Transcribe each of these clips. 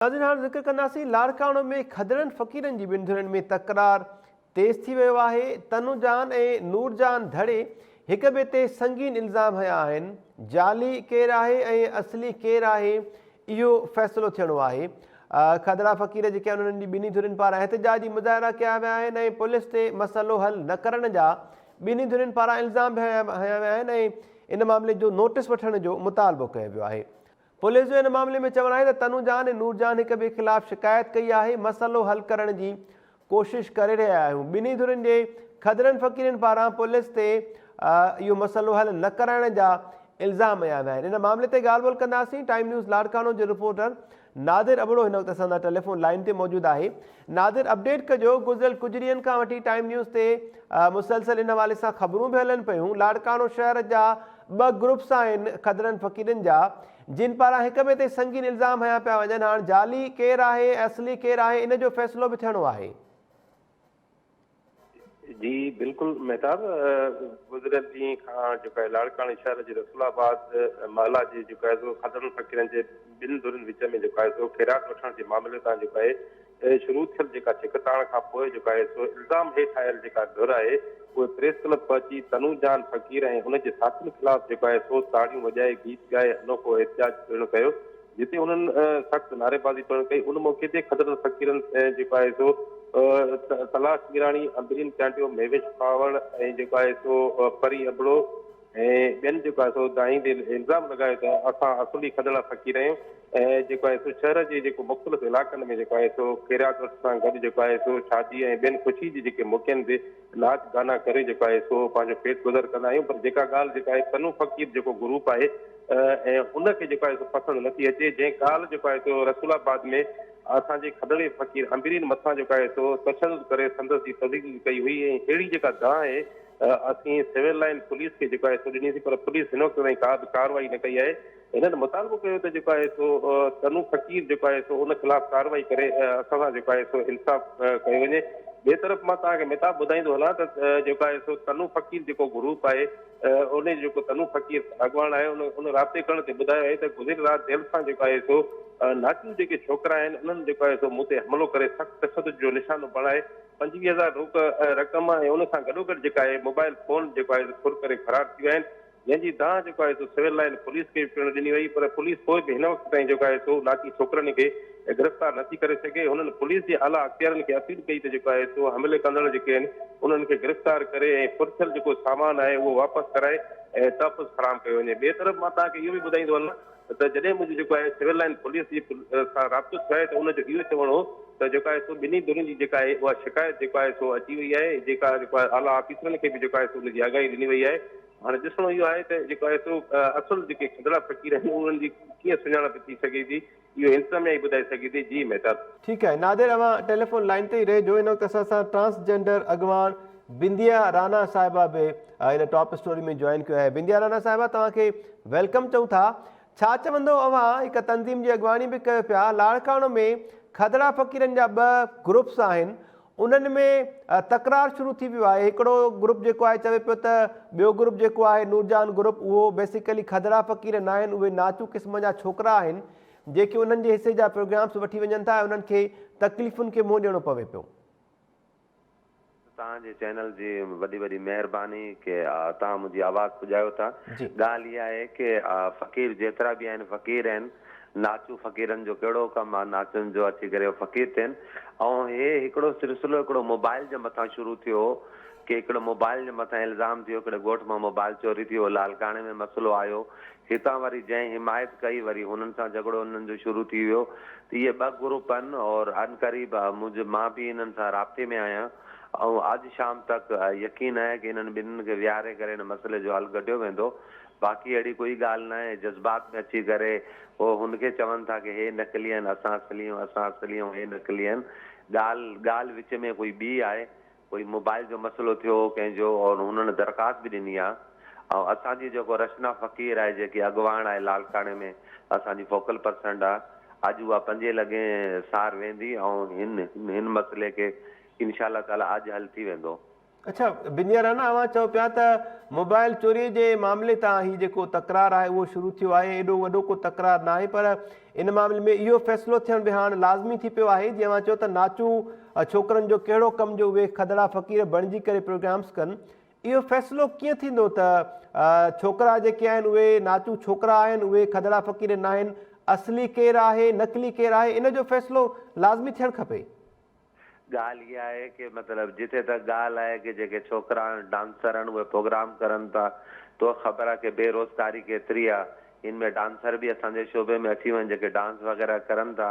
नाज़रीन हाणे ज़िक्र कंदासीं लाड़काणो में खदड़नि फ़क़ीरनि जी ॿिनि धुरियुनि में तकरार तेज़ थी वियो आहे। तनुजान ऐं नूरजान धड़े हिक ॿिए ते संगीन इल्ज़ाम हया आहिनि। जाली केरु आहे ऐं असली केरु आहे इहो फ़ैसिलो थियणो आहे। खदड़ा फ़क़ीर जेके उन्हनि जी ॿिन्ही धुरियुनि पारां एहतिजाजी मुज़ाहिरा कया विया आहिनि ऐं पुलिस ते मसइलो हल न करण जा ॿिन्ही धुरियुनि पारां इल्ज़ाम बि हया विया आहिनि ऐं इन मामले जो नोटिस वठण जो मुतालबो कयो वियो आहे। पुलिस जो इन मामले में चवणु आहे त तनुजान ऐं नूरजान हिक ॿिए ख़िलाफ़ शिकायत कई आहे। मसइलो हल करण जी कोशिश करे रहिया आहियूं। ॿिन्ही धुरियुनि जे खदड़नि फ़क़ीरनि पारां पुलिस ते इहो मसइलो हल न कराइण जा इल्ज़ाम हया विया आहिनि। इन मामले ते ॻाल्हि ॿोल्हि कंदासीं। टाइम न्यूज़ लाड़काणो जो रिपोर्टर नादिर अबड़ो हिन वक़्तु असां सां टेलीफोन लाइन ते मौजूदु आहे। नादिर, अपडेट कजो, गुज़िरियल कुझु ॾींहंनि खां वठी टाइम न्यूज़ ते मुसलसल इन हवाले सां ख़बरूं बि हलनि पियूं। लाड़काणो शहर जा ॿ ग्रुप्स आहिनि खदड़नि फ़क़ीरनि जा, जिन पारां हिक ॿिए ते संगीन इल्ज़ाम हया पिया वञनि। हाणे जाली केरु आहे, असली केरु आहे, इन जो फ़ैसिलो बि थियणो आहे। जी बिल्कुल मेहताब, गुज़िरियल ॾींहं खां जेको आहे लाड़काणे शहर जे रसूलाबाद महला जे जेको आहे सो खदड़नि फ़क़ीरनि जे ॿिनि धुरियुनि विच में जेको आहे सो ख़ैरात वठण जे मामले तां जेको आहे शुरू थियल जेका छिकताण खां पोइ जेको आहे सो इल्ज़ाम हेठि आयल जेका धुर आहे उहे प्रेस क्लब पहुची तनुजान फ़क़ीर ऐं हुनजे साथियुनि ख़िलाफ़ जेको आहे सो ताड़ियूं वॼाए गीत ॻाए अनोखो एहतिजाज पिणु कयो, जिते उन्हनि सख़्तु नारेबाज़ी पिणु कई। उन मौक़े ते खदड़नि फ़क़ीरनि जेको आहे सो तलाश मीराणी, अम्बरीन चांटियो, मेवेश पावड़ ऐं जेको आहे सो परी अबड़ो ऐं ॿियनि जेको आहे सो दाईंदे इल्ज़ाम लॻायो त असां असुली खदड़ा फ़क़ीर आहियूं ऐं जेको आहे सो शहर जे जेको मुख़्तलिफ़ इलाइक़नि में जेको आहे सो ख़ैरात वठ सां गॾु जेको आहे सो शादी ऐं ॿियनि ख़ुशी जे जेके मौक़नि ते नाच गाना करे जेको आहे सो पंहिंजो पेट गुज़र कंदा आहियूं। पर जेका ॻाल्हि जेका आहे तनु फ़क़ीर जेको ग्रुप आहे ऐं उनखे जेको आहे सो पसंदि नथी अचे, जंहिं ॻाल्हि जेको आहे सो रसूलाबाद में असांजे खदड़े फ़क़ीर अम्बरीन मथां जेको आहे सो तशदुद करे संदसि जी तज़दीद कई हुई ऐं अहिड़ी जेका दांह आहे असीं सिविल लाइन पुलिस खे जेको आहे सो ॾिनीसीं, पर पुलिस हिन वक़्तु ताईं का बि कार्रवाई न कई आहे। हिननि मुतालबो कयो त जेको आहे सो तनु फ़क़ीर जेको आहे सो उन ख़िलाफ़ कार्रवाई करे असां सां जेको आहे सो इंसाफ़ कयो वञे। ॿिए तरफ़ मां तव्हांखे मेहताब ॿुधाईंदो हलां त जेको आहे सो तनु फ़क़ीर जेको ग्रुप आहे उन जेको तनु फ़क़ीर अॻवान आहे उन राब्ते करण ते ॿुधायो आहे त गुज़िरियल राति देरि सां जेको आहे सो नाचियूं जेके छोकिरा आहिनि उन्हनि जेको आहे सो मूं ते हमलो करे सख़्तु तशदुद जो निशानो बणाए 25,000 रोक रक़म ऐं उन सां गॾोगॾु जेका आहे मोबाइल फ़ोन जेको आहे खुर करे फ़रार थी विया आहिनि, जंहिंजी दांह जेको आहे सो सिविल लाइन पुलिस खे पिणु ॾिनी वई। पर पुलिस पोइ बि हिन वक़्तु ताईं जेको आहे सो नाची छोकिरनि खे गिरफ़्तार नथी करे सघे। हुननि पुलिस जे आला अख़्तियारनि खे अपील कई त जेको आहे सो हमले कंदड़ जेके आहिनि उन्हनि खे गिरफ़्तार करे ऐं फुरथियल जेको सामान आहे उहो वापसि कराए ऐं तहफ़ुज़ फराहम कयो वञे। ॿिए तरफ़ मां तव्हांखे इहो बि ॿुधाईंदो हलां त जॾहिं मुंहिंजो जेको आहे सिविल लाइन पुलिस जी सां राब्तो थियो आहे त उनजो इहो चवणो हो त जेको आहे सो ॿिन्ही धुरियुनि जी जेका आहे उहा शिकायत जेको आहे सो अची वई आहे, जेको आहे आला ऑफिसरनि खे बि जेको आहे सो उनजी आगाही ॾिनी वई आहे। हाणे ॾिसणो इहो आहे त जेको आहे सो असुल जेके खदड़ा फ़क़ीर आहिनि उन्हनि जी कीअं सुञाणप थी सघे थी, इहो इंतज़ामिया ई ॿुधाए सघे थी। जी मेहताब। ठीकु आहे नादिर, अवां टेलीफोन लाइन ते ई रहिजो। हिन वक़्तु असां सां ट्रांसजेंडर अॻवान बिंदिया राणा साहिबा बि हिन टॉप स्टोरी में जॉइन कयो आहे। बिंदिया राणा साहिबा, तव्हांखे वेलकम चऊं था। छा चवंदो अवां हिकु तंज़ीम जी अॻवानी बि कयो पिया, लाड़काणो में खदड़ा फ़क़ीरनि जा ॿ ग्रुप्स आहिनि, उन्हनि में तकरार शुरू थी वियो आहे। हिकिड़ो ग्रुप जेको आहे चवे पियो त ॿियो ग्रुप जेको आहे नूरजान ग्रुप उहो बेसिकली खदड़ा फ़क़ीर न आहिनि, उहे नाचू क़िस्म जा छोकिरा आहिनि जेके उन्हनि जे हिसे जा प्रोग्राम्स वठी वञनि था, उन्हनि खे तकलीफ़ुनि खे मुंहुं ॾियणो पवे पियो। तव्हांजे चैनल जी वॾी वॾी महिरबानी की तव्हां मुंहिंजी आवाज़ पुॼायो था। ॻाल्हि इहा आहे की फ़क़ीर जेतिरा बि आहिनि फ़क़ीर आहिनि, नाचू फ़क़ीरनि जो कहिड़ो कमु आहे नाचनि जो अची करे फ़क़ीर थियनि। ऐं हे हिकिड़ो सिलसिलो हिकिड़ो मोबाइल जे मथां शुरू थियो की हिकिड़ो मोबाइल जे मथां इल्ज़ाम थियो, हिकिड़े ॻोठ मां मोबाइल चोरी थी वियो, लालकाणे में मसइलो आयो, हितां वरी जंहिं हिमायत कई वरी हुननि सां झगड़ो हुननि जो शुरू थी वियो। त इहे ॿ ग्रुप आहिनि और अनक़रीब मां बि हिननि सां राब्ते में आहियां ऐं अॼु शाम तक यकीन आहे की हिननि ॿिन्हिनि खे विहारे करे हिन मसइले जो हल कढियो वेंदो। बाक़ी अहिड़ी कोई ॻाल्हि न आहे जज़्बात में अची करे उहो हुनखे चवनि था की हे नकली आहिनि, असां असली आहियूं, असां असली आहियूं, हे नकली आहिनि। ॻाल्हि विच में कोई ॿी आहे, कोई मोबाइल जो मसइलो थियो कंहिंजो और हुननि दरख़्वास्त बि ॾिनी आहे। ऐं असांजी जेको रचना फ़क़ीर आहे जेकी अॻवान आहे लालकाणे में असांजी फोकल पर्सन आहे, अॼु उहा 5 लॻे सार वेंदी ऐं हिन मसइले खे इंशाअल्लाह ताला अॼु हल थी वेंदो। अच्छा बिंदिया राणा अवां चओ पिया त मोबाइल चोरी जे मामले तां ही जेको तकरार आहे उहो शुरू थियो आहे। एॾो वॾो को तकरार न आहे, पर इन मामले में इहो फ़ैसिलो थियण बि हाणे लाज़मी थी पियो आहे। जीअं मां चयो त नाचू छोकिरनि जो कहिड़ो कमु जो उहे खदड़ा फ़क़ीर बणिजी करे प्रोग्राम्स कनि, इहो फ़ैसिलो कीअं थींदो त छोकिरा जेके आहिनि उहे नाचू छोकिरा आहिनि, उहे खदड़ा फ़क़ीर न आहिनि, असली केरु आहे नकली केरु आहे, इन जो फ़ैसिलो लाज़मी थियणु खपे। ॻाल्हि इहा आहे की मतिलबु जिथे तक ॻाल्हि आहे की जेके छोकिरा डांसर आहिनि उहे प्रोग्राम करनि था, तो ख़बर आहे की बेरोज़गारी केतिरी आहे। इन में डांसर बि असांजे शोबे में अची वञनि जेके डांस वग़ैरह करनि था,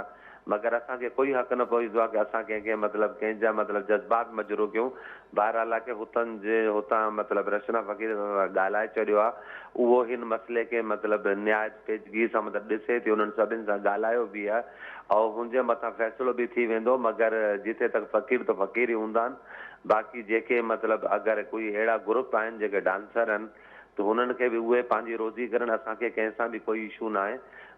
मगर असांखे कोई हक़ न पवंदो आहे की असां कंहिंखे मतिलबु कंहिंजा मतिलबु जज़्बात मजरू कयूं। बहरहाल आहे की हुतां मतिलबु रचना फ़क़ीर ॻाल्हाए चढ़ियो आहे, उहो हिन मसइले खे मतिलबु न्याय पेचगी सां मतिलबु ॾिसे थी, उन्हनि सभिनि सां ॻाल्हायो बि आहे ऐं हुनजे मथां फ़ैसिलो बि थी वेंदो। मगर जिथे तक फ़क़ीर त फ़क़ीर ई हूंदा आहिनि, बाक़ी जेके मतिलबु अगरि कोई अहिड़ा ग्रुप आहिनि जेके डांसर आहिनि त हुननि खे बि उहे पंहिंजी रोज़ी करनि, असांखे कंहिंसां बि कोई इशू न आहे।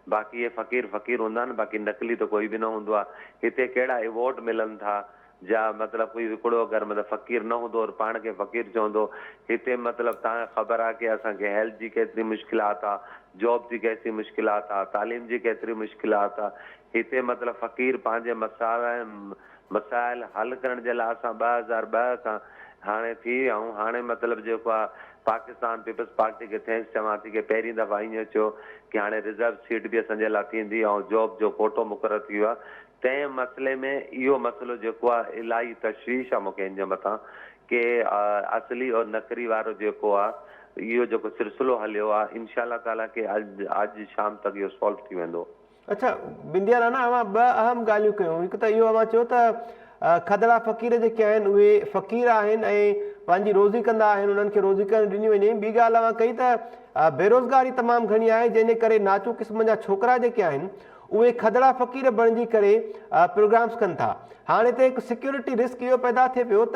बाक़ी इहे फ़क़ीर फ़क़ीर हूंदा आहिनि, बाक़ी नकली त कोई बि न हूंदो आहे। हिते कहिड़ा अवॉर्ड मिलनि था, जा मतिलबु कोई हिकिड़ो अगरि मतिलबु फ़क़ीर न हूंदो और पाण खे फ़क़ीर चवंदो, हिते मतिलबु तव्हांखे ख़बर आहे की असांखे हेल्थ जी केतिरी मुश्किलात आहे, जॉब जी केतिरी मुश्किलात आहे, तालीम जी केतिरी मुश्किलात आहे। हिते मतिलबु फ़क़ीर पंहिंजे मसाइल हल करण जे लाइ असां 2002 खां हाणे थी ऐं हाणे मतिलबु जेको आहे पाकिस्तान पीपल्स पार्टी खे थैंक्स चवां थी की पहिरीं दफ़ा ईअं चयो की हाणे रिज़र्व सीट बि असांजे लाइ थींदी ऐं जॉब जो कोटो मुक़ररु थी वियो आहे। तंहिं मसइले में इहो मसइलो जेको आहे इलाही तशवीश आहे मूंखे इन जे मथां की असली और नकली वारो जेको आहे इहो जेको सिलसिलो हलियो आहे, इंशाअल्लाह ताला की अॼु शाम तक इहो सॉल्व थी वेंदो। अच्छा बिंदिया राणा अवां ॿ अहम ॻाल्हियूं कयूं। हिकु त इहो अवां चयो त खदड़ा फ़क़ीर जेके आहिनि उहे फ़क़ीर आहिनि ऐं पंहिंजी रोज़ी कंदा आहिनि, उन्हनि खे रोज़ी करणु ॾिनी वञे। ॿी ॻाल्हि अवां कई त बेरोज़गारी तमामु घणी आहे, जंहिंजे करे नाचू क़िस्म जा छोकिरा जेके आहिनि उहे खदड़ा फ़क़ीर बणिजी करे प्रोग्राम्स कनि था। हाणे त हिकु सिक्योरिटी रिस्क इहो पैदा थिए पियो त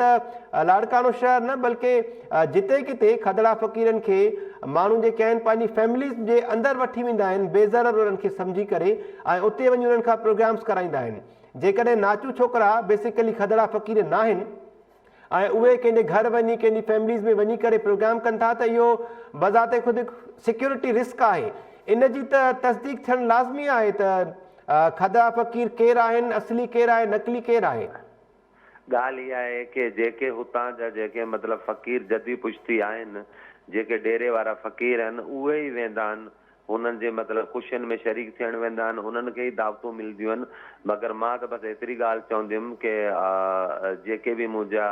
लाड़कानो शहर न बल्कि जिते किथे खदड़ा फ़क़ीरनि खे माण्हू जेके आहिनि पंहिंजी फैमिलीज़ जे अंदरि वठी वेंदा आहिनि, बेज़रर उन्हनि खे सम्झी करे ऐं उते वञी उन्हनि खां प्रोग्राम्स कराईंदा आहिनि। जेकॾहिं नाचू छोकिरा बेसिकली खदड़ा फ़क़ीर न आहिनि ऐं उहे कंहिंजे घर वञी कंहिंजी फैमिलीज़ में वञी करे प्रोग्राम कनि था, त इहो बज़ाते ख़ुदि हिकु सिक्योरिटी रिस्क आहे। इन जी त तस्दीक थियणु लाज़मी आहे त खदड़ा फ़क़ीर केरु आहिनि, असली केरु आहे, नकली केरु आहे। ॻाल्हि इहा आहे की जेके हुतां जा जेके मतिलबु फ़क़ीर जदी पुश्ती आहिनि, जेके डेरे वारा फ़क़ीर आहिनि, उहे ई वेंदा आहिनि हुननि जे मतिलबु ख़ुशियुनि में शरीक थियणु वेंदा आहिनि, उन्हनि खे ई दावतूं मिलंदियूं आहिनि। मगर मां त बसि एतिरी ॻाल्हि चवंदुमि की जेके बि मुंहिंजा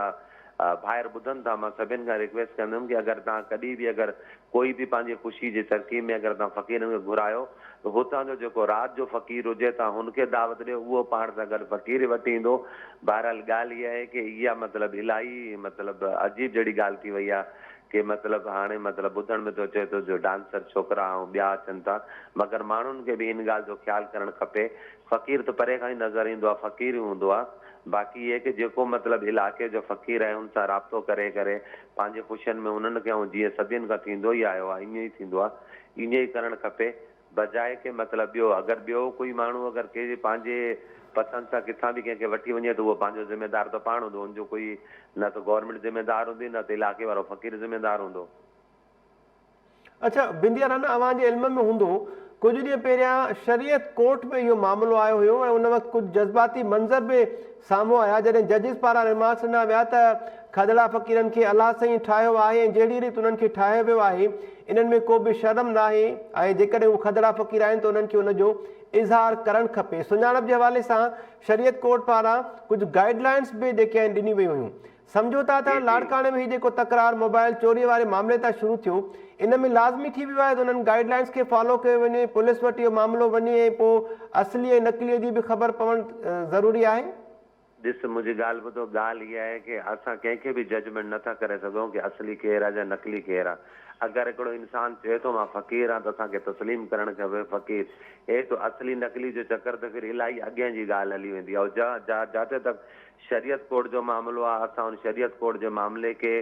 ॿाहिरि ॿुधनि था, मां सभिनि खां रिक्वेस्ट कंदुमि की अगरि तव्हां कॾहिं बि अगरि कोई बि पंहिंजी ख़ुशी जी तरकीब में अगरि तव्हां फ़क़ीरनि खे घुरायो त हुतां जो जेको राति जो फ़क़ीर हुजे तव्हां हुनखे दावत ॾियो, उहो पाण सां गॾु फ़क़ीर वठी ईंदो। बहरहाल ॻाल्हि इहा आहे की इहा मतिलबु इलाही मतिलबु अजीब जहिड़ी ॻाल्हि थी वई आहे की मतिलबु हाणे मतिलबु ॿुधण में थो अचे थो जो डांसर छोकिरा ऐं ॿिया अचनि था, मगर माण्हुनि खे बि इन ॻाल्हि जो ख़्यालु करणु खपे। फ़क़ीर त परे खां ई नज़र ईंदो आहे, फ़क़ीर ई हूंदो आहे। बाक़ी इहे की जेको मतिलबु इलाइक़े जो फ़क़ीर आहे हुन सां राब्तो करे करे पंहिंजे ख़ुशियुनि में उन्हनि खे ऐं जीअं सदियुनि खां थींदो ई आयो आहे ईअं ई थींदो आहे, ईअं ई करणु खपे। बजाए की मतिलबु ॿियो अगरि ॿियो कोई माण्हू अगरि कंहिं पंहिंजे पसंदि सां किथां बि कंहिंखे वठी वञे त उहो पंहिंजो ज़िम्मेदार त पाण हूंदो, हुनजो कोई न त गवर्नमेंट ज़िम्मेदार हूंदी न त इलाइक़े वारो फ़क़ीर ज़िम्मेदार हूंदो। अच्छा बिंदिया राणा अवां जे इल्म में हूंदो कुझु ॾींहं पहिरियां शरीयत कोर्ट में इहो मामिलो आयो हुयो ऐं उन वक़्तु कुझु जज़्बाती मंज़र बि साम्हूं आया, जॾहिं जजिस पारां रिमार्क्स ॾिना विया त खदड़ा फ़क़ीरनि खे अलाह साईं ठाहियो आहे ऐं जहिड़ी रीति उन्हनि खे ठाहियो वियो आहे इन्हनि में को बि शर्म न आहे ऐं जेकॾहिं उहे खदड़ा फ़क़ीर आहिनि त उन्हनि खे उनजो इज़हार करणु खपे। सुञाणप जे हवाले सां शरीयत कोर्ट पारां कुझु गाइडलाइंस बि जेके आहिनि ॾिनी वियूं हुयूं। सम्झो था त लाड़काणे में ही जेको तकरार मोबाइल चोरी वारे मामले तां शुरू थियो, इन में लाज़मी थी वियो आहे त उन्हनि गाइडलाइंस खे फॉलो कयो वञे, पुलिस वटि इहो मामिलो वञे ऐं पोइ असली ऐं नकलीअ जी बि ख़बर पवणु ज़रूरी आहे। ॾिस मुंहिंजी ॻाल्हि ॿुधो, ॻाल्हि इहा आहे की असां कंहिंखे बि जजमेंट नथा करे सघूं की असली केरु आहे या नकली केरु आहे। अगरि हिकिड़ो इंसानु चए थो मां फ़क़ीर आहियां त असांखे तस्लीम करणु खपे फ़क़ीर। हे तो असली नकली जो चकर त फिर इलाही अॻियां जी ॻाल्हि हली वेंदी आहे। जिते तक शरीयत कोर्ट जो मामिलो आहे, असां हुन शरीयत कोर्ट जे मामले खे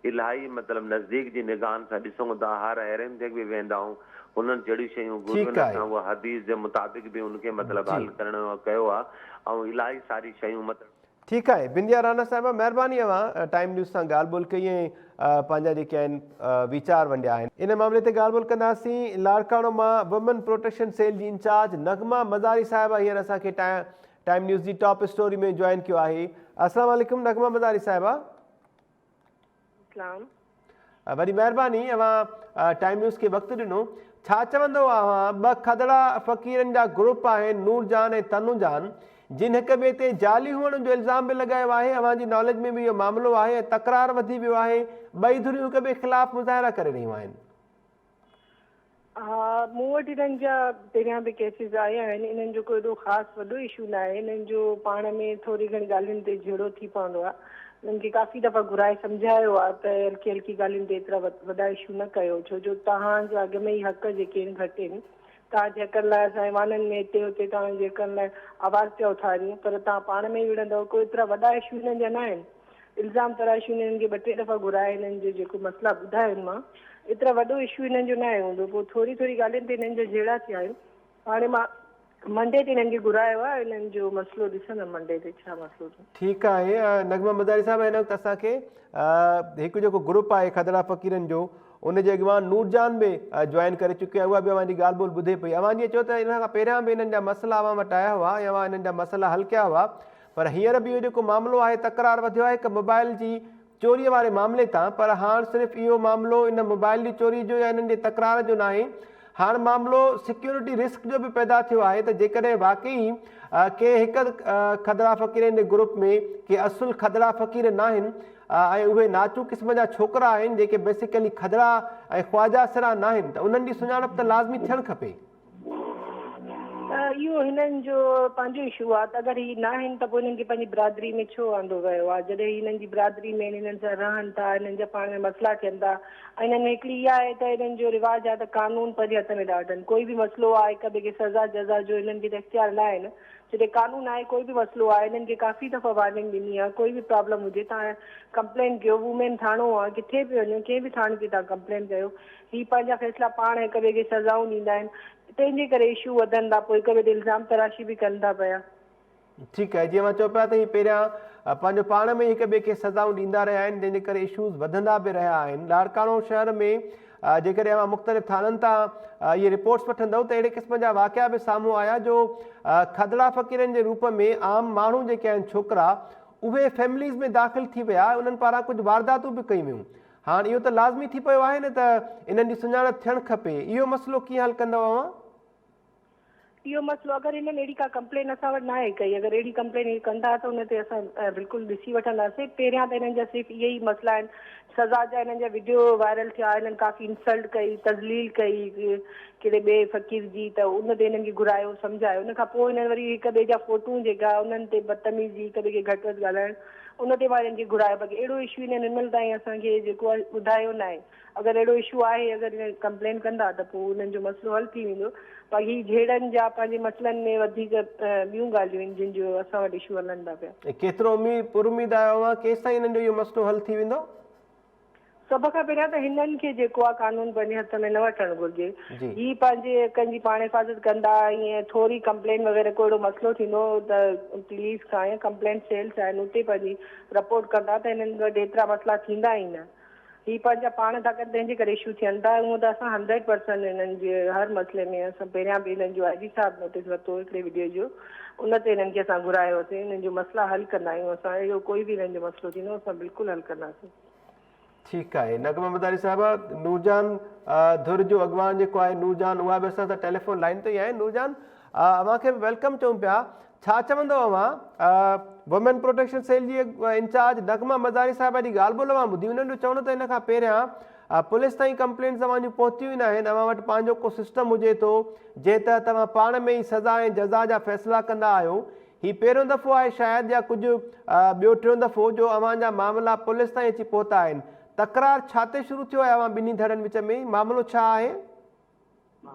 इलाही मतिलबु नज़दीक जी निगाहनि सां ॾिसूं था। हर हेरनि ते बि वेंदा आहियूं, हुननि जहिड़ियूं शयूं घुरियुनि असां उहा हदीस जे मुताबिक़ बि हुनखे मतिलबु हल करण कयो आहे ऐं इलाही सारी शयूं मतिलबु ठीकु आहे बिंदिया राणा साहिबा, महिरबानी अवां टाइम न्यूज़ सां ॻाल्हि ॿोल कई ऐं पंहिंजा जेके आहिनि वीचार वंडिया आहिनि। इन मामले ते ॻाल्हि ॿोल कंदासीं। लाड़काणो मां वुमेन प्रोटेक्शन सेल जी इंचार्ज नगमा मज़ारी साहिबा हींअर असांखे टाइम न्यूज़ जी टॉप स्टोरी में जॉइन कियो आहे। अस्सलाम वालेकुम नगमा मज़ारी साहिबा। वॾी महिरबानी अवां टाइम न्यूज़ खे वक़्तु ॾिनो। छा चवंदो अवां, ॿ खदड़ा फ़क़ीरनि जा ग्रुप आहिनि, नूरजान ऐं तनुजान, जिन हिक ॿिए ते जाली हुअण जो इल्ज़ाम बि लॻायो आहे। अवां जी नॉलेज में बि इहो मामिलो आहे ऐं तकरार वधी वियो आहे। ॿई धुरियूं हिक ॿिए ख़िलाफ़ मुज़ाहिरा करे रहियूं आहिनि। हा, मूं वटि हिननि जा पहिरियां बि केसिस आया आहिनि। इन्हनि जो कोई एॾो ख़ासि वॾो इशू न आहे। इन्हनि जो पाण में थोरी घणी ॻाल्हियुनि ते झेड़ो थी पवंदो आहे। इन्हनि खे काफ़ी दफ़ा घुराए सम्झायो आहे त हल्की हल्की ॻाल्हियुनि ते एतिरा वॾा इशू न कयो, छो जो तव्हांजा अॻ में ई हक़ जेके आहिनि घटि आहिनि। तव्हांजे हक़नि लाइ असांजे वाहननि में हिते हुते तव्हांजे हक़नि लाइ आवाज़ पिया उथारियूं, पर तव्हां पाण में ई विढ़ंदव। कोई एतिरा वॾा इशू हिननि जा न आहिनि। इल्ज़ाम तराशियूं हिननि खे 2-3 दफ़ा घुराए हिननि जो जेको मसइला ॿुधाइनि मां, एतिरा वॾो इशू हिननि जो न आहे हूंदो। पोइ थोरी ॻाल्हियुनि ते हिननि जा झेड़ा थिया आहिनि। हाणे मां मंडे ते हिननि खे घुरायो आहे। हिननि जो मसइलो ॾिसंदमि मंडे ते छा मसइलो अथनि। ठीकु आहे नगमा मज़ारी साहिबु, हिन वक़्तु असांखे हिकु जेको ग्रुप आहे खदड़ा फ़क़ीरनि जो, उन जे अॻवान नूरजान बि जॉइन करे चुकी आहे। उहा बि अव्हांजी ॻाल्हि ॿोल ॿुधे पई। अव्हां जीअं चओ त इन खां पहिरियां बि हिननि जा मसइला अव्हां वटि आया हुआ ऐं अव्हां हिननि जा मसइला हल कया हुआ, पर हींअर बि इहो जेको मामिलो आहे तकरार वधियो आहे हिकु मोबाइल जी चोरीअ वारे मामले तां। पर हाणे सिर्फ़ु इहो मामिलो इन मोबाइल जी चोरी जो या हिननि जे तकरार जो न आहे। हाणे मामिलो सिक्योरिटी रिस्क जो बि पैदा थियो आहे त जेकॾहिं वाक़ई के हिकु खदड़ा फ़क़ीरनि जे ग्रुप में के असुल खदड़ा फ़क़ीर न आहिनि ऐं उहे नाचू क़िस्म जा छोकिरा आहिनि जेके बेसिकली खदड़ा ऐं ख्वाजा सिरा न आहिनि, त उन्हनि जी सुञाणप त लाज़मी थियणु खपे। इहो हिननि जो पंहिंजो इशू आहे। त अगरि हीअ न आहिनि त पोइ हिननि खे पंहिंजी बिरादरी में छो आंदो वियो आहे? जॾहिं हिननि जी बिरादरी में हिननि सां रहनि था, हिननि जा पाण में मसइला थियनि था। ऐं हिननि में हिकिड़ी इहा आहे त हिननि जो रिवाज आहे त कानून पंहिंजे हथ में ॾाढनि। कोई बि मसइलो आहे हिक ॿिए खे सज़ा जज़ा जो हिननि खे त इख्तियार न आहिनि। जॾहिं कानून आहे, कोई बि मसइलो आहे, हिननि खे काफ़ी दफ़ा वार्निंग ॾिनी आहे। कोई बि प्रॉब्लम हुजे तव्हां कंप्लेन कयो। वुमेन थाणो आहे, किथे बि वञो, कंहिं बि थाणे ते तव्हां कंप्लेन कयो। हीअ पंहिंजा फ़ैसिला पाण हिक ॿिए खे सज़ाऊं ॾींदा आहिनि। तंहिंजे करे इशू वधनि था, पोइ हिक ॿिए ते इल्ज़ाम तराशी बि कनि था पिया। ठीकु आहे, जीअं मां चओ पिया त हीअ पहिरियां पंहिंजो पाण में हिक ॿिए खे सज़ाऊं ॾींदा रहिया आहिनि, जंहिंजे करे इशूज़ वधंदा बि रहिया आहिनि। लाड़काणो शहर में जेकॾहिं अवां मुख़्तलिफ़ थाननि तां इहे रिपोर्ट्स वठंदव त अहिड़े क़िस्म जा वाक़िया बि साम्हूं आया जो खदड़ा फ़क़ीरनि जे रूप में आम माण्हू जेके आहिनि छोकिरा, उहे फैमिलीज़ में दाख़िल थी विया, उन्हनि पारां कुझु वारदातूं बि कयूं वियूं। हाणे इहो त लाज़मी थी पियो आहे न त इन्हनि जी सुञाणप थियणु खपे। इहो मसइलो कीअं हल कंदव अवां? इहो मसइलो अगरि हिननि अहिड़ी का कंप्लेन असां वटि न आहे कई, अगरि अहिड़ी कंप्लेन इहे कंदा त उन ते असां बिल्कुलु ॾिसी वठंदासीं। पहिरियां त हिननि जा सिर्फ़ु इहे ई मसइला आहिनि। सज़ा जा हिननि जा वीडियो वायरल थिया, हिननि काफ़ी इंसल्ट कई, तज़लील कई कहिड़े ॿिए फ़क़ीर जी, त उन ते हिननि खे घुरायो सम्झायो। उन खां पोइ हिननि वरी हिक ॿिए जा फ़ोटूं जेका उन्हनि ते बदतमीज़ी हिक ॿिए खे घटि वधि ॻाल्हाइणु, उन ते मां हिननि खे घुरायो। बाक़ी अहिड़ो इशू हिननि हिनमहिल ताईं असांखे जेको आहे ॿुधायो न आहे। अगरि अहिड़ो इशू आहे, अगरि हिन कंप्लेन कंदा त पोइ हुननि जो मसइलो हल थी वेंदो। बाक़ी झेड़नि जा पंहिंजे मसइलनि में वधीक ॿियूं ॻाल्हियूं आहिनि जिन जो असां वटि इशू हलनि था पिया। केतिरो पुरुमीद आहियो आहे केसि ताईं हिननि जो इहो मसइलो हल थी वेंदो? सभ खां पहिरियां त हिननि खे जेको आहे कानून पंहिंजे हथ में न वठणु घुरिजे। हीअ पंहिंजे हक़नि जी पाण हिफ़ाज़त कंदा। ईअं थोरी कंप्लेन वग़ैरह को अहिड़ो मसइलो थींदो त पुलिस खां या कंप्लेन सेल्स आहिनि उते पंहिंजी रिपोर्ट कंदा, त हिननि वटि एतिरा मसइला थींदा ई न। हीअ पंहिंजा पाण था कनि, तंहिंजे करे इशू थियनि था। हूअं त असां 100% हिननि जे हर मसइले में असां पहिरियां बि हिननि जो आई साहिबु नोटिस वरितो हिकिड़े वीडियो जो, उन ते हिननि खे असां घुरायोसीं। हिननि जो मसइला हल कंदा आहियूं असां। अहिड़ो कोई बि हिननि जो मसइलो थींदो असां बिल्कुलु हल कंदासीं। ठीकु आहे नगमा मज़ारी साहिबा, नूरजान धुर जो अॻवान जेको आहे नूरजान, उहा बि असां सां टेलीफोन लाइन ते ई आहे। नूरजान, अव्हांखे बि वेलकम चऊं पिया। छा चवंदव अव्हां वुमेन प्रोटेक्शन सेल जी इंचार्ज नगमा मज़ारी साहिबा जी ॻाल्हि ॿोल अव्हां ॿुधी? उन्हनि जो चवणो त हिन खां पहिरियां पुलिस ताईं कंप्लेंट्स तव्हांजूं पहुतियूं ई न आहिनि। अव्हां वटि पंहिंजो को सिस्टम हुजे थो जंहिं त तव्हां पाण में ई सज़ा ऐं जज़ा जा फ़ैसिला कंदा आहियो। हीउ पहिरियों दफ़ो आहे शायदि या कुझु ॿियो टियों दफ़ो जो अव्हांजा मामला पुलिस ताईं अची पहुता आहिनि। तकरार छा ते शुरू थियो आहे अव्हां ॿिन्ही धड़नि विच में? मामिलो छा आहे?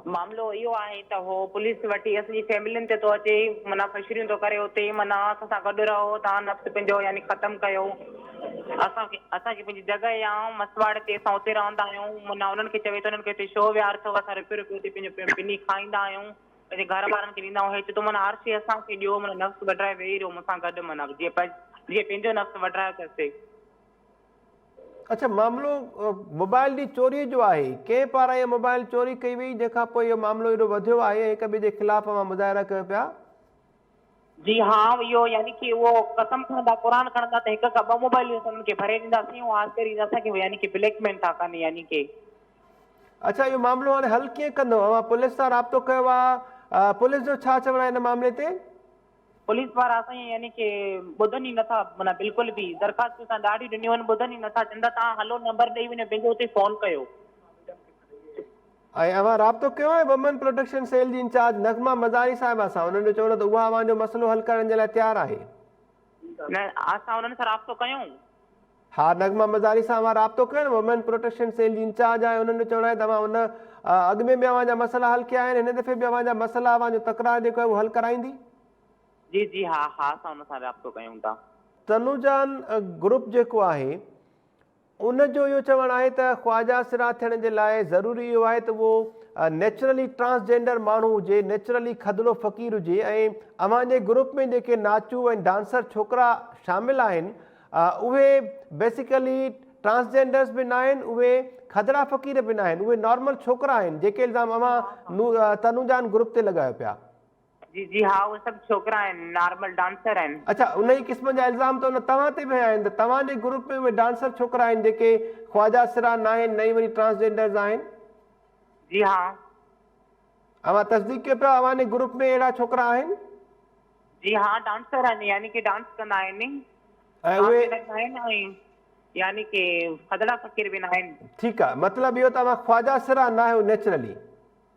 मामिलो इहो आहे त हो पुलिस वटि असांजी फैमिलियुनि ते थो अचे, माना फशरियूं थो करे उते, माना असां सां गॾु रहो, तव्हां नफ़्स पंहिंजो यानी ख़तमु कयो। असांखे पंहिंजी जॻह या मसवाड़ ते असां उते रहंदा आहियूं। माना उन्हनि खे चवे थो उन्हनि खे हिते शो विहार अथव, असां रुपियो रुपियो ते पंहिंजो पिनी खाईंदा आहियूं। पंहिंजे घर वारनि खे ॾींदा आहियूं। चए थो माना हर शइ असांखे ॾियो, माना नफ़्स वढाए वेही रहो मूंसां गॾु, माना जीअं पंहिंजो नफ़्स वढायो अथसि। अच्छा, मामिलो मोबाइल जी चोरी जो आहे, कंहिं पारां इहा मोबाइल चोरी कई वई जंहिंखां पोइ इहो मामिलो एॾो वधियो आहे, हिक ॿिए जे ख़िलाफ़ मां मुज़ाहिरा कयो पिया? जी हा, इहो यानी कि उहो कसम खणंदा, क़ुरान खणंदा त हिक खां 2 मोबाइलियूं उन्हनि खे भरे ॾींदासीं ऐं आख़िरी असांखे यानी कि ब्लैकमेल था कनि यानी कि। अच्छा, इहो मामिलो हाणे हल कीअं कंदो? अवां पुलिस सां राब्तो कयो आहे? पुलिस जो छा चवणु आहे हिन मामले ते? पुलिस वारा असांजी यानी कि ॿुधनि ई नथा, माना बिल्कुल बि। दरख़्वास्तूं असां ॾाढी ॾिनियूं आहिनि, ॿुधनि ई नथा। चवंदा तव्हां हलो नंबर ॾेई वञो, पंहिंजो हुते फ़ोन कयो। ऐं अवां राब्तो कयो आहे वुमेन प्रोटेक्शन सेल जी इंचार्ज नगमा मज़ारी साहिबा सां? उन्हनि जो चवणो त उहा अवां जो मसइलो हल करण जे लाइ तयारु आहे। न, असां उन्हनि सां राब्तो कयूं। हा, नगमा मज़ारी सां अवां राब्तो कयो न? वुमेन प्रोटेक्शन सेल जी इंचार्ज आहे। उन्हनि जो चवणु आहे त अवां उन अॻु में बि अवां जा मसइला हल कया आहिनि, हिन दफ़े बि अवां जा मसइला, अवां जो तकरार जेको आहे उहो हल कराईंदी। जी जी हा हा, असां हुन सां राब्तो कयूं था। तनुजान ग्रुप जेको आहे उनजो इहो चवणु आहे त ख्वाजा सिरा थियण जे लाइ ज़रूरी इहो आहे त उहो नेचुरली ट्रांसजेंडर माण्हू हुजे, नेचुरली खदड़ो फ़क़ीर हुजे। ऐं अवां जे ग्रुप में जेके नाचू ऐं डांसर छोकिरा शामिल आहिनि उहे बेसिकली ट्रांसजेंडर्स बि न आहिनि, उहे खदड़ा फ़क़ीर बि न आहिनि, उहे नॉर्मल छोकिरा आहिनि जेके इल्ज़ाम अवां तनुजान ग्रुप ते लॻायो पिया। जी जी हा, उहे सभु छोकिरा आहिनि, नॉर्मल डांसर आहिनि। अच्छा, उन ई क़िस्म जा इल्ज़ाम त उन तव्हां ते बि आहिनि त तव्हांजे ग्रुप में उहे डांसर छोकिरा आहिनि जेके ख्वाजा सिरा न आहिनि, नई वरी ट्रांसजेंडर्स आहिनि? जी हा। अवां तस्दीक कयो पिया अवां जे ग्रुप में अहिड़ा छोकिरा आहिनि? जी हा, डांसर आहिनि, यानी कि डांस कंदा आहिनि ऐं उहे यानी कि खदड़ा फ़क़ीर बि न आहिनि। ठीकु आहे, मतिलबु इहो त अवां ख्वाजा सिरा न आहियो नेचुरली?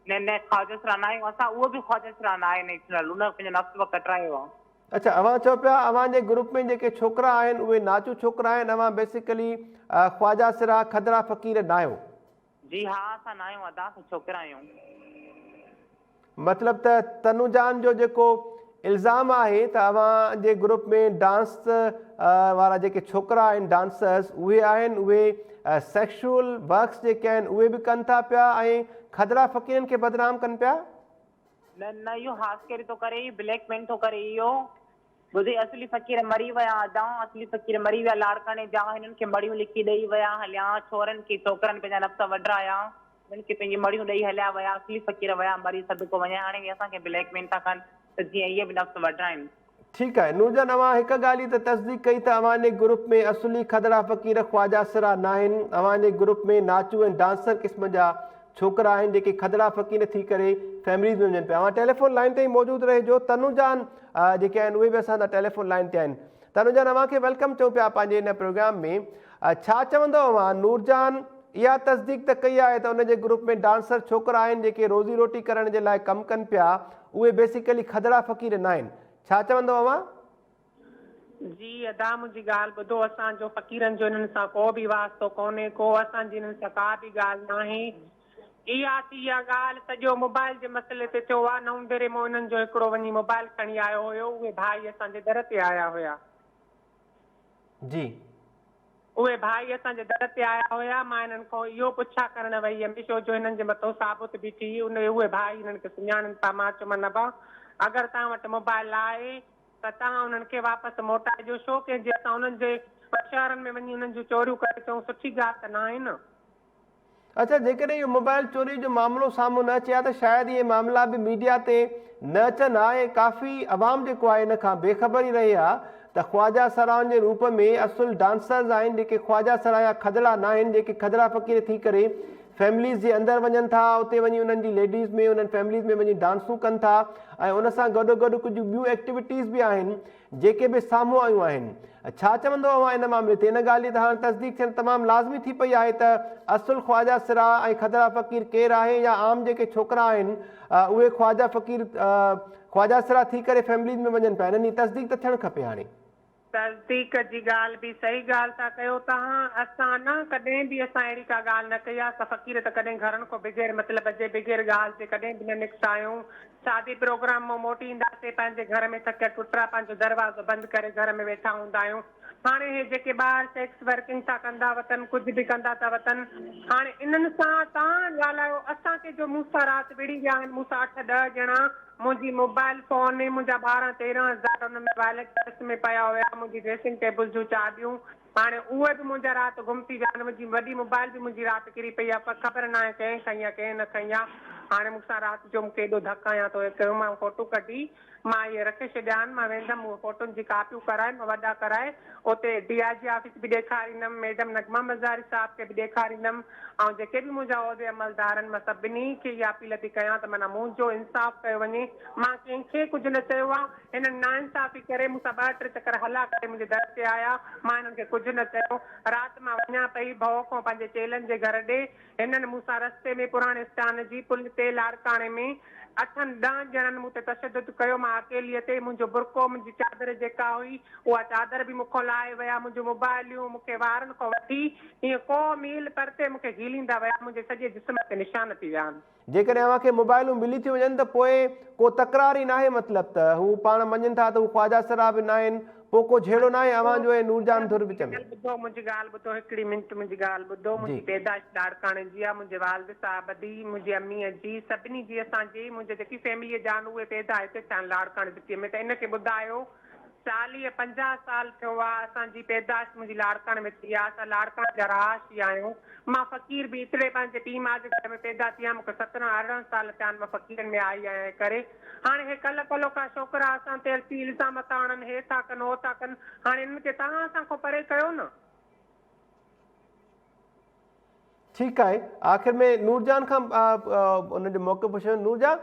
न न, ख्वाजा सिरा न आहियूं असां, उहो बि ख्वाजा सिरा न आहे नेचुरल, उन पंहिंजो नफ़्स कटरायो आहे। अच्छा, अवां चओ पिया अवां जे ग्रुप में जेके छोकिरा आहिनि उहे नाचू छोकिरा आहिनि, अवां बेसिकली ख्वाजा सिरा खदड़ा फ़क़ीर न आहियो? जी हा, असां न आहियूं, असां छोकिरा आहियूं। मतिलबु त तनुजान जो जेको इल्ज़ाम आहे त अवां जे ग्रुप में डांस वारा जेके छोकिरा आहिनि डांसर्स उहे आहिनि, उहे सेक्शुअल वर्क्स जेके आहिनि उहे बि कनि था पिया ऐं खदड़ा फ़क़ीरनि खे बदनाम कनि पिया? न न, इहो हास्करी थो करे, ब्लैकमेल थो करे इहो। ॿुधे, असली फ़क़ीर मरी विया, असली फ़क़ीर मरी विया, लाड़काणे जा हिननि खे मड़ियूं लिखी ॾेई विया हलिया, छोरनि खे छोकिरनि पंहिंजा नफ़्स वढाया, हिननि खे पंहिंजी मड़ियूं ॾेई हलिया विया, असली फ़क़ीर विया मरी सदको वञा, हाणे बि असांखे ब्लैकमेल था कनि त जीअं इहे बि नफ़्स वढाइनि। ठीकु आहे नूरजहान, अवां हिकु ॻाल्हि त तस्दीक कई त अवां जे ग्रुप में असली खदड़ा फ़क़ीर ख्वाजा सिरा न आहिनि, अवां जे ग्रुप में नाचू ऐं डांसर क़िस्म जा छोकिरा आहिनि जेके खदड़ा फ़क़ीर थी करे फैमिलीज़ में वञनि पिया। अवां टेलीफोन लाइन ते ई मौजूदु रहिजो। तनुजान जेके आहिनि उहे बि असां सां टेलीफोन लाइन ते आहिनि। तनुजान, अवां खे वेलकम चऊं पिया पंहिंजे हिन प्रोग्राम में। छा चवंदो अवां? नूरजहान इहा तस्दीक त कई आहे त उन जे ग्रुप में डांसर छोकिरा आहिनि जेके रोज़ी रोटी करण जे लाइ कमु कनि पिया, उहे बेसिकली खदड़ा फ़क़ीर न आहिनि। छा चवंदो अवां? जी अदा, मुंहिंजी ॻाल्हि ॿुधो, असांजो फ़क़ीरनि जो हिननि सां को बि वास्तो कोन्हे, को असांजी हिननि सां का बि ॻाल्हि न आहे। इहा ॻाल्हि सॼो मोबाइल जे मसइले ते थियो आहे। 9 भेरे मां हिननि जो हिकिड़ो वञी मोबाइल खणी आयो हुयो, उहे भाई असांजे दर ते आया हुया। जी, उहे भाई असांजे दर ते आया हुया। मां हिननि खां इहो पुछा करणु वई हुयमि छो जो हिननि जे मथां साबित बि थी, उहे भाई हिननि खे सुञाणनि था। मां चयोमांसि न भाउ, अगरि तव्हां वटि मोबाइल आहे त तव्हां उन्हनि खे वापसि मोटाइजो, छो की जे असां उन्हनि जे शहरनि में वञी उन्हनि जूं चोरियूं करे अचूं, सुठी ॻाल्हि त न आहे न। अच्छा, जेकॾहिं इहो मोबाइल चोरी जो मामिलो साम्हूं न अचे हा त शायदि इहे मामला बि मीडिया ते न अचनि हा ऐं काफ़ी अवाम जेको आहे इन खां बेख़बर ई रही आहे त ख्वाजा सराउनि जे रूप में असुल डांसर्स आहिनि जेके ख्वाजा सरा या खदड़ा न आहिनि, जेके खदड़ा फ़क़ीर थी करे फैमिलीज़ जे अंदरि वञनि था, उते वञी उन्हनि जी लेडीज़ में उन्हनि फैमिलीज़ में वञी डांसूं कनि था ऐं उन सां गॾोगॾु कुझु ॿियूं एक्टिविटीज़ बि आहिनि जेके बि साम्हूं आयूं आहिनि। छा चवंदो अवां इन मामले ते? इन ॻाल्हि जी त हाणे तस्दीक थियणु तमामु लाज़मी थी पई आहे त असुल ख्वाजा सिरा ऐं खदड़ा फ़क़ीर केरु आहे, या आम जेके छोकिरा आहिनि उहे ख्वाजा फ़क़ीर ख्वाजा सिरा थी करे फैमिलीज़ में वञनि पिया। हिन जी तस्दीक त थियणु खपे। हाणे तस्दीक जी ॻाल्हि बि सही ॻाल्हि था कयो तव्हां। असां न कॾहिं बि असां अहिड़ी का ॻाल्हि न कई आहे। असां फ़क़ीर त कॾहिं घरनि खां बग़ैर मतिलबु जे बग़ैर ॻाल्हि ते कॾहिं बि न निकिता आहियूं। शादी प्रोग्राम मां मोटी ईंदासीं पंहिंजे घर में थकिया टुटरा पंहिंजो दरवाज़ो बंदि करे घर में वेठा हूंदा आहियूं। हाणे हे जेके ॿार सेक्स वर्किंग था कंदा वतन, कुझु बि कंदा था वतन, हाणे इन्हनि सां तव्हां ॻाल्हायो। असांखे जो मूंसां राति विड़ी विया आहिनि, मूंसां 8-10 ॼणा, मुंहिंजी मोबाइल फोन मुंहिंजा 12-13 हज़ार हुन में वॉलेट पर्स में पिया हुया, मुंहिंजी ड्रेसिंग टेबल जूं चाबियूं हाणे उहे बि मुंहिंजा राति गुम थी विया आहिनि। मुंहिंजी वॾी मोबाइल बि मुंहिंजी राति किरी पई आहे, पर ख़बर न आहे कंहिं खईं आहे कंहिं न खईं आहे। हाणे मूंसां राति जो मूंखे एॾो धक आहियां थो कयो, मां फ़ोटो कढी मां इहे रखे छॾिया आहिनि। मां वेंदमि उहे फ़ोटुनि जी कापियूं कराइनि, मां वॾा कराए उते DIG ऑफिस बि ॾेखारींदमि, मैडम नगमा मज़ारी साहिब खे बि ॾेखारींदमि, ऐं जेके बि मुंहिंजा उहिदे अमलदार आहिनि मां सभिनी खे इहा अपील थी कयां त माना मुंहिंजो इंसाफ़ कयो वञे। मां कंहिंखे कुझु न चयो आहे, हिननि नाइंसाफ़ी करे मूंसां 2-3 चकर हला करे मुंहिंजे दर ते आया, मां हिननि खे कुझु न चयो। राति मां वञा पई भउ खां पंहिंजे चेलनि जे घर ॾे, हिननि मूंसां रस्ते में पुराणे स्टान जी पुल ते लाड़काणे में 8-10 ॼणनि मूं ते तशदुद कयो। मां अकेलीअ ते मुंहिंजो बुरको मुंहिंजी चादर जेका हुई उहा चादर बि मूंखां लाहे विया, मुंहिंजूं मोबाइलियूं मूंखे वारनि खां वठी ईअं को मील परते मूंखे हीलींदा विया, मुंहिंजे सॼे जिस्म ते निशान थी विया आहिनि। जेकॾहिं अव्हांखे मोबाइलूं मिली थियूं वञनि त पोइ को तकरार ई न आहे, मतिलबु त हू पाण मञनि था त हू ख्वाजा सरा बि न आहिनि, पोइ को झेड़ो न आहे अव्हांजो ऐं नूरजान धुर विच में? मुंहिंजी ॻाल्हि ॿुधो, हिकिड़ी मिंट मुंहिंजी ॻाल्हि ॿुधो। मुंहिंजी पैदाइश लाड़काणे जी आहे, मुंहिंजे वालिद साहिब जी, मुंहिंजी अमीअ जी, सभिनी जी, असांजी मुंहिंजे जेकी फैमिलीअ जा आहिनि उहे पैदा हिते थिया आहिनि लाड़काणे सिटीअ में। त इनखे ॿुधायो 40-50 साल थियो आहे असांजी पैदाइश मुंहिंजी लाड़काणे में थी आहे, असां लाड़काणे जा रहाशी आहियूं। मां फ़क़ीर बि एतिरे पंहिंजे पीउ माउ जे घर में पैदा थी आहियां, मूंखे 17-18 साल थिया आहिनि मां फ़क़ीरनि में आई आहियां करे। हाणे हे कल्ह का छोकिरा असां ते इल्ज़ाम था आणनि, हे था कनि हो था कनि, हाणे इन्हनि खे तव्हां असांखां परे कयो न। ठीकु आहे, आख़िर में नूरजान खां उनजो मौक़ो पुछियो। नूरजान,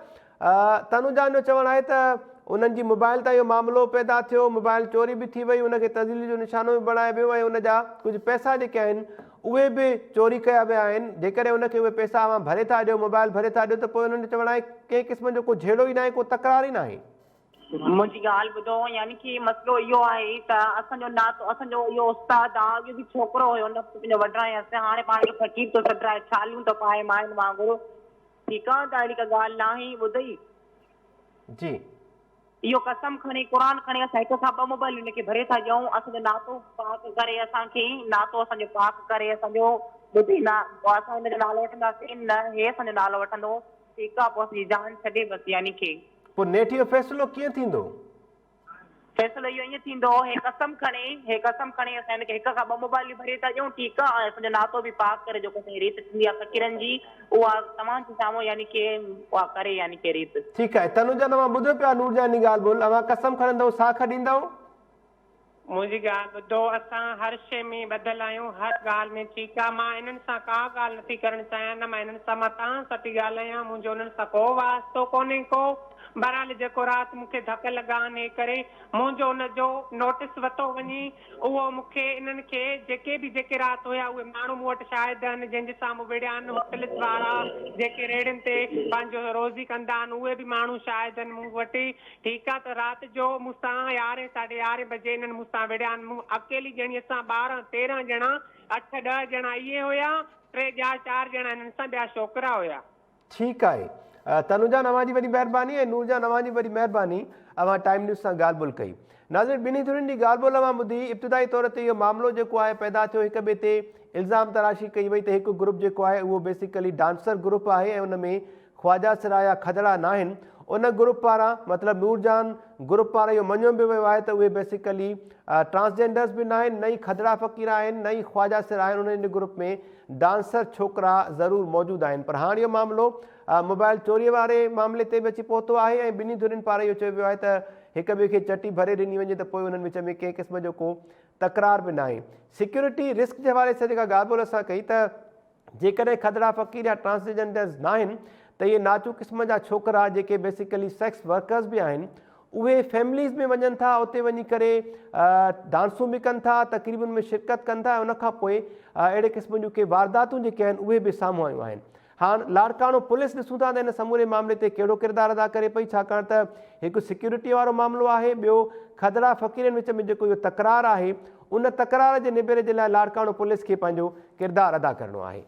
तनुजान जो चवणु आहे त उन्हनि जी मोबाइल तां इहो मामिलो पैदा थियो, मोबाइल चोरी बि थी वई, उनखे तज़लील जो निशानो बि बणायो वियो ऐं उनजा कुझु पैसा जेके आहिनि उहे बि चोरी कया विया आहिनि। जेकॾहिं उनखे उहे पैसा अव्हां भरे था ॾियो, मोबाइल भरे था ॾियो, त पोइ उन्हनि जो चवणु आहे कंहिं क़िस्म जो को झेड़ो ई न आहे, को तकरार ई न आहे। मुंहिंजी ॻाल्हि ॿुधो, यानी कि मसइलो इहो आहे त असांजो नातो, असांजो इहो उस्तादु आहे, इहो बि छोकिरो हुयो न तुंहिंजो वॾायसि, हाणे पाण खे फ़क़ीर थो सॾाए, छालियूं थो पाए मायुनि वांगुरु, ठीकु आहे, त अहिड़ी का ॻाल्हि न आहे। ॿुधई जी, इहो कसम खणी क़ुरान खणी असां हिक खां 2 मोबाइल हिनखे भरे था ॾियूं, असांजो नातो पाक करे, असांखे नातो असांजो पाक करे, असांजो ॿुधी न असां हुनजो नालो वठंदासीं न हे असांजो नालो वठंदो, ठीकु आहे, पोइ असांजी जान छॾे बसि। यानी कि पोइ नेठ इहो फ़ैसिलो कीअं थींदो? फ़ैसिलो इहो ईअं थींदो, हे कसम खणी असां हिनखे हिक खां 2 मोबाइलियूं भरे था ॾियूं, ठीकु आहे, ऐं असांजो नातो बि पाक करे, जेको असांजी रीत थींदी आहे फ़क़ीरनि जी, उहा तव्हांजे साम्हूं यानी कि उहा करे, यानी कि रीत। ठीकु आहे, तनुजा तव्हां ॿुधो पिया नूरजान जी ॻाल्हि ॿोल, अव्हां कसम खणंदव, साख ॾींदव? मुंहिंजी ॻाल्हि ॿुधो, असां हर शइ में ॿधल आहियूं, हर ॻाल्हि में, ठीकु आहे। मां इन्हनि सां का ॻाल्हि नथी करणु चाहियां, न मां इन्हनि सां, मां तव्हां सां थी ॻाल्हायां, मुंहिंजो उन्हनि सां को वास्तो कोन्हे को। बहरहाल जेको राति मूंखे धक लॻा आहिनि हे करे, मुंहिंजो हुनजो नोटिस वरितो वञे, उहो मूंखे इन्हनि खे जेके राति हुया उहे माण्हू मूं वटि शायदि आहिनि जंहिंजे साम्हूं विड़िया आहिनि, मुख़्तलिफ़ वारा जेके रेड़ियुनि ते पंहिंजो रोज़ी कंदा आहिनि, उहे बि माण्हू शायदि आहिनि मूं वटि, ठीकु आहे। त राति जो मूंसां 11-11:30 बजे इन्हनि मूंसां विड़िया आहिनि। मूं अकेली ॼणी, असां 12-13 ॼणा, 8-10 ॼणा इहे हुया, 3-4 ॼणा हिननि सां ॿिया छोकिरा हुया। ठीकु आहे, तनुजान अव्हां जी वॾी महिरबानी ऐं नूरजान अव्हां जी वॾी महिरबानी, अव्हां टाइम न्यूज़ सां ॻाल्हि ॿोल कई। नाज़रीन, ॿिन्ही धुरियुनि जी ॻाल्हि ॿोल अव्हां ॿुधी। इब्तिदाई तौर ते इहो मामिलो जेको आहे पैदा थियो, हिक ॿिए ते इल्ज़ाम तराशी कई वई त हिकु ग्रुप जेको आहे उहो बेसिकली डांसर ग्रुप आहे ऐं उन में ख्वाजा सरा या खदड़ा न आहिनि। उन ग्रुप पारां मतिलबु नूरजान ग्रुप पारां इहो मञियो बि वियो आहे त उहे बेसिकली ट्रांसजेंडर्स बि न आहिनि, न ई खदड़ा फ़क़ीर आहिनि, न ई ख्वाजा सरा आहिनि। उन्हनि ग्रुप में डांसर छोकिरा ज़रूरु मौजूदु आहिनि, पर हाणे इहो मामिलो मोबाइल चोरीअ वारे मामले ते बि अची पहुतो आहे ऐं ॿिन्ही धुरियुनि पारां इहो चयो वियो आहे त हिक ॿिए खे चटी भरे ॾिनी वञे त पोइ उन्हनि विच में कंहिं क़िस्म जो को तकरार बि न आहे। सिक्योरिटी रिस्क जे हवाले सां जेका ॻाल्हि ॿोल असां कई त जेकॾहिं खदड़ा फ़क़ीर या ट्रांसजेंडर्स न आहिनि त इहे नाचू क़िस्म जा छोकिरा जेके बेसिकली सेक्स वर्कर्स बि आहिनि, उहे फैमिलीज़ में वञनि था, उते वञी करे डांसूं बि कनि था, तक़रीबुनि में शिरकत कनि था, उनखां पोइ अहिड़े क़िस्म जूं के वारदातूं जेके आहिनि उहे बि साम्हूं आयूं आहिनि। हाणे लाड़काणो पुलिस ॾिसूं था त हिन समूरे मामले ते कहिड़ो किरदारु अदा करे पई, छाकाणि त हिकु सिक्योरिटी वारो मामिलो आहे, ॿियो खदड़ा फ़क़ीरनि विच में जेको इहो तकरार आहे, उन तकरार जे निबेरे जे लाइ लाड़काणो पुलिस खे पंहिंजो किरदारु अदा करिणो आहे।